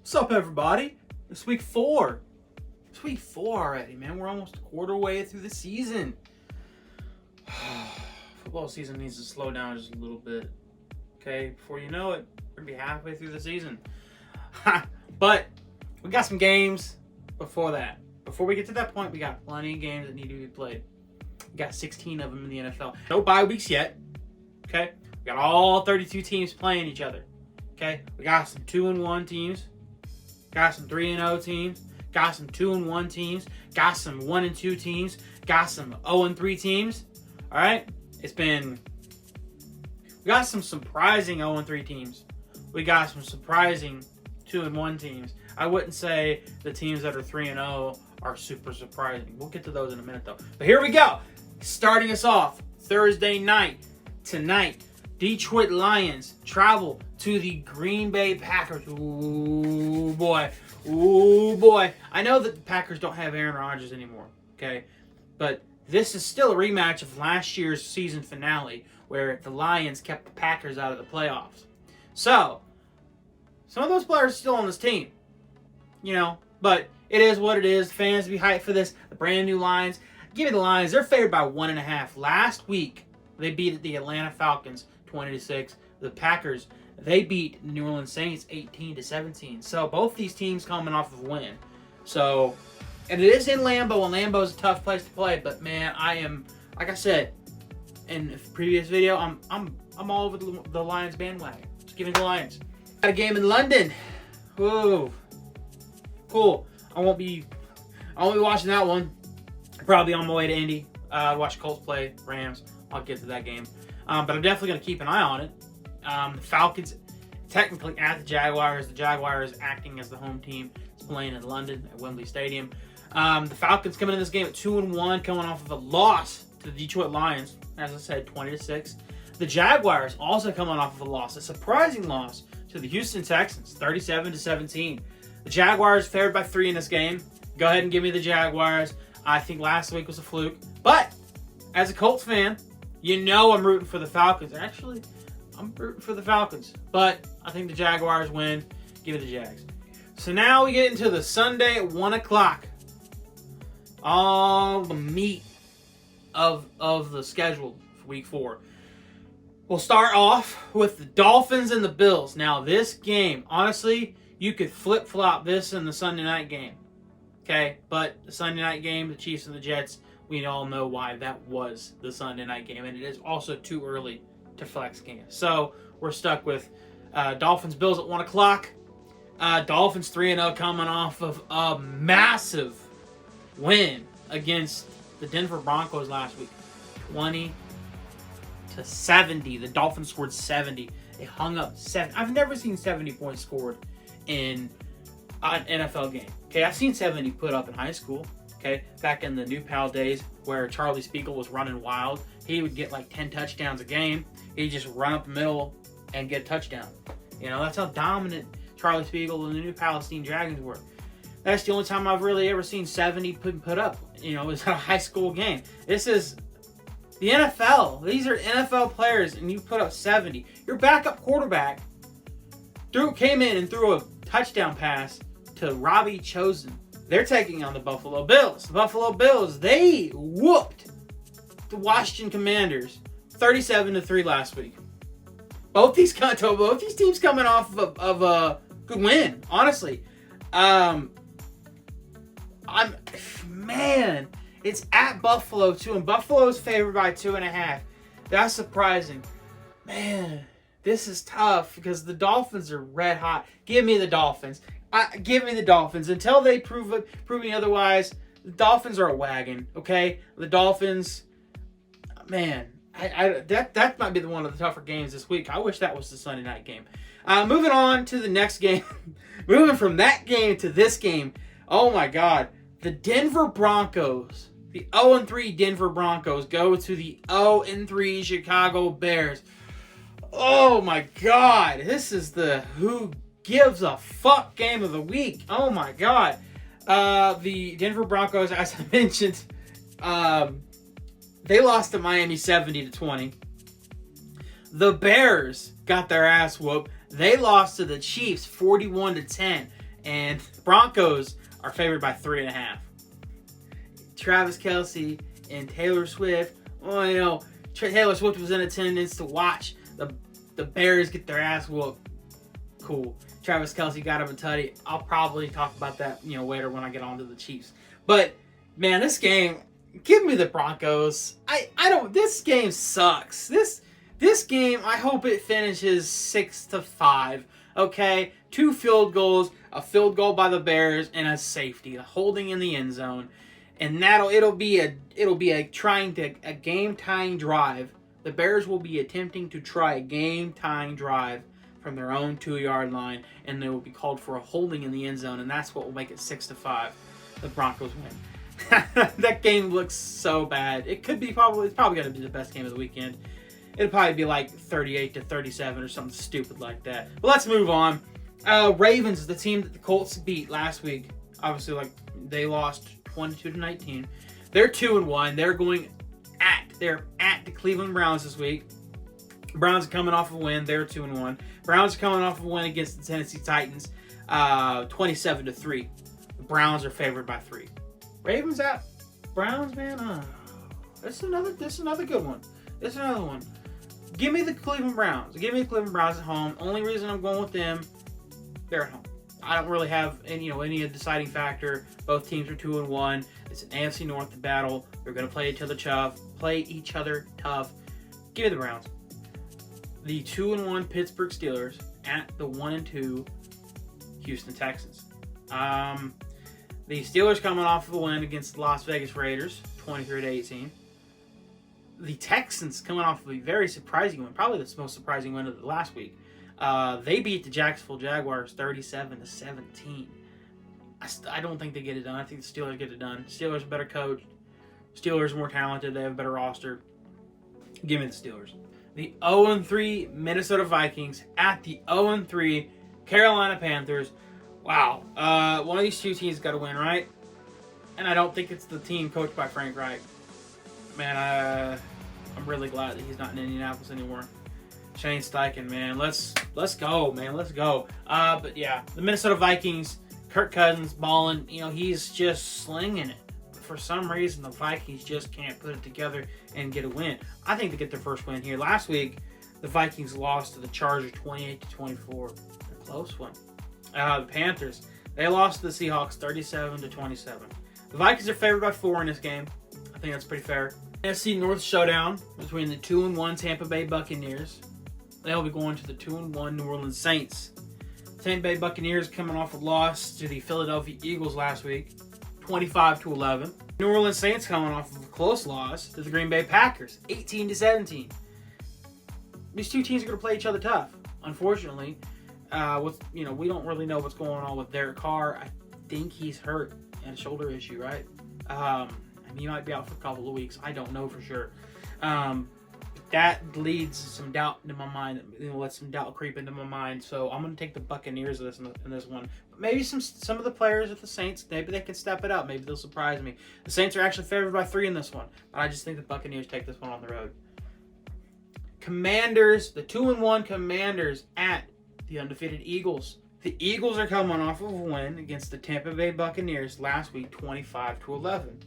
What's up, everybody? It's week 4. It's week 4 already, man. We're almost a quarter way through the season. Football season needs to slow down just a little bit. Okay, before you know it, we're going to be halfway through the season. But we got some games before that. Before we get to that point, we got plenty of games that need to be played. We got 16 of them in the NFL. No bye weeks yet. Okay? We got all 32 teams playing each other. Okay? We got some 2-1 teams. Got some 3-0 teams. Got some 2-1 teams. Got some 1-2 teams. Got some 0-3 teams. All right? We got some surprising 0-3 teams. We got some surprising 2-1 teams. I wouldn't say the teams that are 3-0 are super surprising. We'll get to those in a minute, though. But here we go. Starting us off, Thursday night, tonight, Detroit Lions travel to the Green Bay Packers. Ooh, boy. Ooh, boy. I know that the Packers don't have Aaron Rodgers anymore, okay? But this is still a rematch of last year's season finale where the Lions kept the Packers out of the playoffs. So, some of those players are still on this team, you know, but it is what it is. Fans be hyped for this. The brand new Lions. Give me the Lions. They're favored by 1.5. Last week, they beat the Atlanta Falcons 20-6. The Packers, they beat New Orleans Saints 18-17. So both these teams coming off of a win. So, and it is in Lambeau, and Lambeau is a tough place to play. But man, I am, like I said in the previous video, I'm all over the Lions bandwagon. Just give me the Lions. Got a game in London. Whoa, cool. I won't be watching that one. Probably on my way to Indy. Watch Colts play Rams. I'll get to that game. But I'm definitely going to keep an eye on it. The Falcons, technically at the Jaguars. The Jaguars acting as the home team. It's playing in London at Wembley Stadium. The Falcons coming in this game at 2-1, coming off of a loss to the Detroit Lions. As I said, 20-6. The Jaguars also coming off of a loss. A surprising loss to the Houston Texans, 37-17. The Jaguars favored by 3 in this game. Go ahead and give me the Jaguars. I think last week was a fluke. But as a Colts fan, you know I'm rooting for the Falcons. Actually, I'm rooting for the Falcons. But I think the Jaguars win. Give me the Jags. So now we get into the Sunday at 1 o'clock. All the meat of the schedule for week 4. We'll start off with the Dolphins and the Bills. Now this game, honestly, you could flip-flop this in the Sunday night game. Okay, but the Sunday night game, the Chiefs and the Jets, we all know why that was the Sunday night game, and it is also too early to flex games. So we're stuck with Dolphins-Bills at 1 o'clock. Dolphins 3-0 coming off of a massive win against the Denver Broncos last week. 20-70. The Dolphins scored 70. They hung up 7. I've never seen 70 points scored in an NFL game. Okay, I've seen 70 put up in high school. Okay, back in the New Pal days where Charlie Spiegel was running wild, he would get like 10 touchdowns a game. He'd just run up the middle and get a touchdown. You know, that's how dominant Charlie Spiegel and the New Palestine Dragons were. That's the only time I've really ever seen 70 put up. You know, is a high school game. This is the NFL. These are NFL players, and you put up 70. Your backup quarterback came in and threw a touchdown pass to Robbie Chosen. They're taking on the Buffalo Bills. The Buffalo Bills, they whooped the Washington Commanders 37-3 last week. Both these teams coming off of a good win, honestly. It's at Buffalo too, and Buffalo's favored by 2.5. That's surprising. Man, this is tough because the Dolphins are red hot. Give me the Dolphins. Give me the Dolphins. Until they prove me otherwise, the Dolphins are a wagon, okay? The Dolphins, man, that might be one of the tougher games this week. I wish that was the Sunday night game. Moving on to the next game. Moving from that game to this game. Oh, my God. The Denver Broncos, the 0-3 Denver Broncos go to the 0-3 Chicago Bears. Oh, my God. This is the who gives a fuck game of the week. Oh my God. The Denver Broncos, as I mentioned, they lost to Miami 70-20. The Bears got their ass whooped. They lost to the Chiefs 41-10. And the Broncos are favored by 3.5. Travis Kelce and Taylor Swift. Oh, Taylor Swift was in attendance to watch the Bears get their ass whooped. Cool. Travis Kelce got him a tutty. I'll probably talk about that, later when I get on to the Chiefs. But man, this game, give me the Broncos. This game sucks. This game, I hope it finishes 6-5. Okay? 2 field goals, a field goal by the Bears, and a safety, a holding in the end zone. And it'll be a game-tying drive. The Bears will be attempting to try a game-tying drive from their own 2-yard line, and they will be called for a holding in the end zone, and that's what will make it 6-5. The Broncos win. That game looks so bad. It's probably going to be the best game of the weekend. It'll probably be like 38-37 or something stupid like that. But let's move on. Ravens, the team that the Colts beat last week. Obviously, they lost 22-19. They're 2-1. They're at the Cleveland Browns this week. Browns are coming off a win. They're 2-1. Browns are coming off a win against the Tennessee Titans, 27-3. The Browns are favored by 3. Ravens at Browns, man. This is another good one. This is another one. Give me the Cleveland Browns. Give me the Cleveland Browns at home. Only reason I'm going with them, they're at home. I don't really have any deciding factor. Both teams are 2-1. It's an AFC North battle. They're going to play each other tough. Give me the Browns. The 2-1 Pittsburgh Steelers at the 1-2 Houston Texans. The Steelers coming off of a win against the Las Vegas Raiders, 23-18. The Texans coming off of a very surprising win, probably the most surprising win of the last week. They beat the Jacksonville Jaguars 37-17. I don't think they get it done. I think the Steelers get it done. Steelers are better coached. Steelers are more talented. They have a better roster. Give me the Steelers. The 0-3 Minnesota Vikings at the 0-3 Carolina Panthers. Wow. One of these two teams got to win, right? And I don't think it's the team coached by Frank Reich. Man, I'm really glad that he's not in Indianapolis anymore. Shane Steichen, man. Let's go, man. Let's go. But yeah, the Minnesota Vikings, Kirk Cousins balling, he's just slinging it. But for some reason, the Vikings just can't put it together and get a win. I think they get their first win here. Last week, the Vikings lost to the Chargers 28-24. A close one. The Panthers, they lost to the Seahawks 37-27. The Vikings are favored by 4 in this game. I think that's pretty fair. NFC North showdown between the 2-1 Tampa Bay Buccaneers. They'll be going to the 2-1 New Orleans Saints. Tampa Bay Buccaneers coming off a loss to the Philadelphia Eagles last week, 25-11. New Orleans Saints coming off of a close loss to the Green Bay Packers, 18-17. These two teams are going to play each other tough. Unfortunately, we don't really know what's going on with Derek Carr. I think he's hurt and a shoulder issue, right? He might be out for a couple of weeks. I don't know for sure. That leads some doubt into my mind. Let some doubt creep into my mind. So I'm going to take the Buccaneers in this one. But maybe some of the players of the Saints, maybe they can step it up. Maybe they'll surprise me. The Saints are actually favored by 3 in this one. But I just think the Buccaneers take this one on the road. Commanders, the 2-1 Commanders at the undefeated Eagles. The Eagles are coming off of a win against the Tampa Bay Buccaneers last week, 25-11.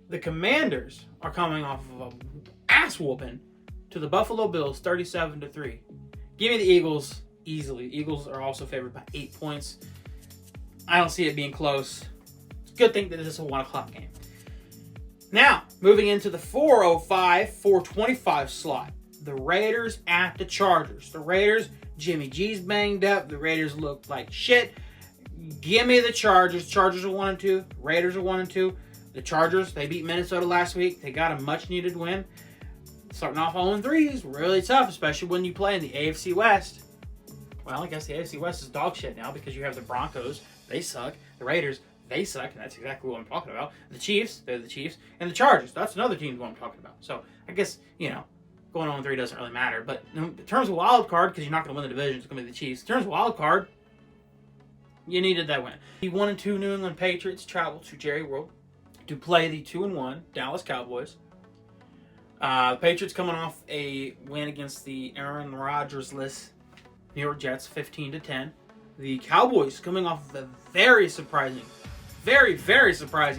The Commanders are coming off of an ass whooping to the Buffalo Bills, 37-3. Give me the Eagles easily. Eagles are also favored by 8 points. I don't see it being close. It's a good thing that this is a 1 o'clock game. Now, moving into the 4:25 slot. The Raiders at the Chargers. The Raiders, Jimmy G's banged up. The Raiders look like shit. Give me the Chargers. Chargers are 1-2. Raiders are 1-2. The Chargers, they beat Minnesota last week. They got a much-needed win. Starting off 0-3 is really tough, especially when you play in the AFC West. Well, I guess the AFC West is dog shit now because you have the Broncos. They suck. The Raiders, they suck, and that's exactly what I'm talking about. The Chiefs, they're the Chiefs. And the Chargers, that's another team what I'm talking about. So, I guess, going 0-3 doesn't really matter. But in terms of wild card, because you're not going to win the division, it's going to be the Chiefs. In terms of wild card, you needed that win. The 1-2 New England Patriots travel to Jerry World to play the 2-1 Dallas Cowboys. The Patriots coming off a win against the Aaron Rodgers-less New York Jets, 15-10. The Cowboys coming off of a very surprising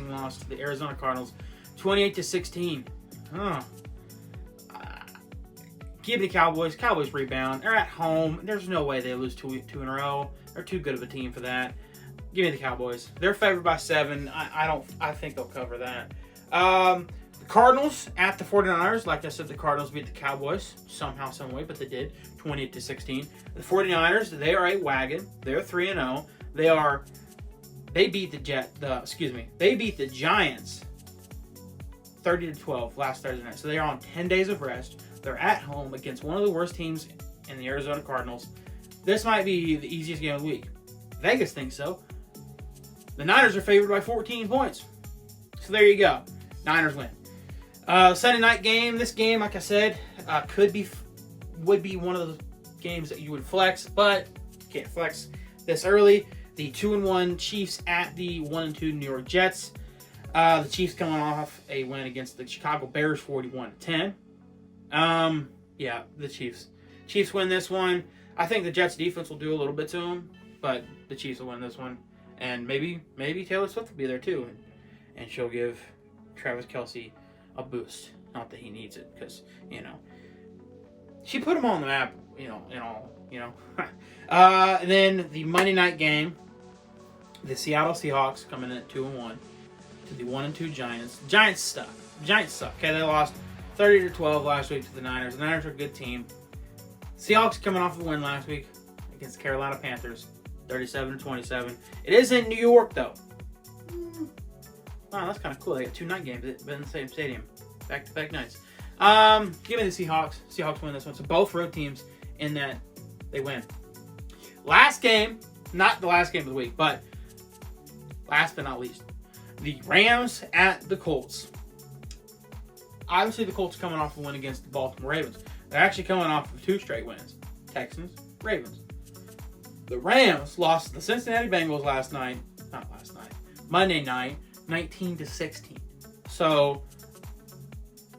loss to the Arizona Cardinals, 28-16. Huh. Give me the Cowboys. Cowboys rebound. They're at home. There's no way they lose two in a row. They're too good of a team for that. Give me the Cowboys. They're favored by 7. I think they'll cover that. The Cardinals at the 49ers. Like I said, the Cardinals beat the Cowboys somehow, some way, but they did, 28-16. The 49ers, they are a wagon. They're 3-0. They beat They beat the Giants 30-12 last Thursday night. So they are on 10 days of rest. They're at home against one of the worst teams in the Arizona Cardinals. This might be the easiest game of the week. Vegas thinks so. The Niners are favored by 14 points. So there you go. Niners win. Sunday night game. This game, like I said, would be one of the games that you would flex, but you can't flex this early. The 2-1 Chiefs at the 1-2 New York Jets. The Chiefs coming off a win against the Chicago Bears, 41-10. Yeah, the Chiefs. Chiefs win this one. I think the Jets defense will do a little bit to them, but the Chiefs will win this one. And maybe Taylor Swift will be there too, and she'll give Travis Kelce a boost. Not that he needs it, because she put him on the map. And then the Monday night game, the Seattle Seahawks coming in at 2-1 to the 1-2 Giants. Giants suck. Okay, they lost 30-12 last week to the Niners. The Niners are a good team. Seahawks coming off a win last week against the Carolina Panthers, 37-27. It is in New York, though. Wow, that's kind of cool. They got 2 night games in the same stadium. Back-to-back nights. Give me the Seahawks. Seahawks win this one. So both road teams in that they win. Last game, not the last game of the week, but last but not least, the Rams at the Colts. Obviously, the Colts are coming off a win against the Baltimore Ravens. They're actually coming off of 2 straight wins. Texans, Ravens. The Rams lost to the Cincinnati Bengals Monday night, 19-16. So,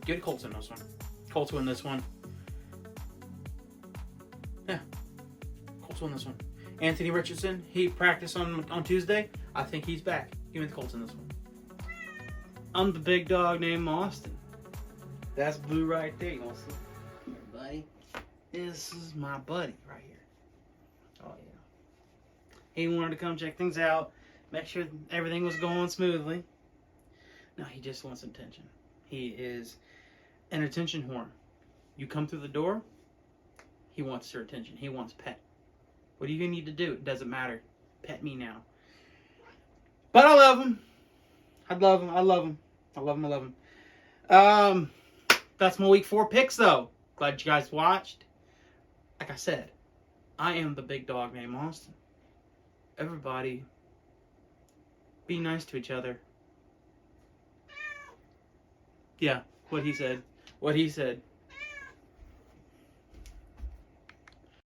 give the Colts in this one. Colts win this one. Yeah. Colts win this one. Anthony Richardson, he practiced on Tuesday. I think he's back. Give me the Colts in this one. I'm the big dog named Austin. That's Blue right there. You want to see? Here, buddy. This is my buddy right here. Oh, yeah. He wanted to come check things out, make sure everything was going smoothly. No, he just wants attention. He is an attention whore. You come through the door, he wants your attention. He wants pet. What do you need to do? It doesn't matter. Pet me now. But I love him. I love him. That's my week 4 picks, though. Glad you guys watched. Like I said, I am the big dog named Austin. Everybody, be nice to each other. Yeah, what he said.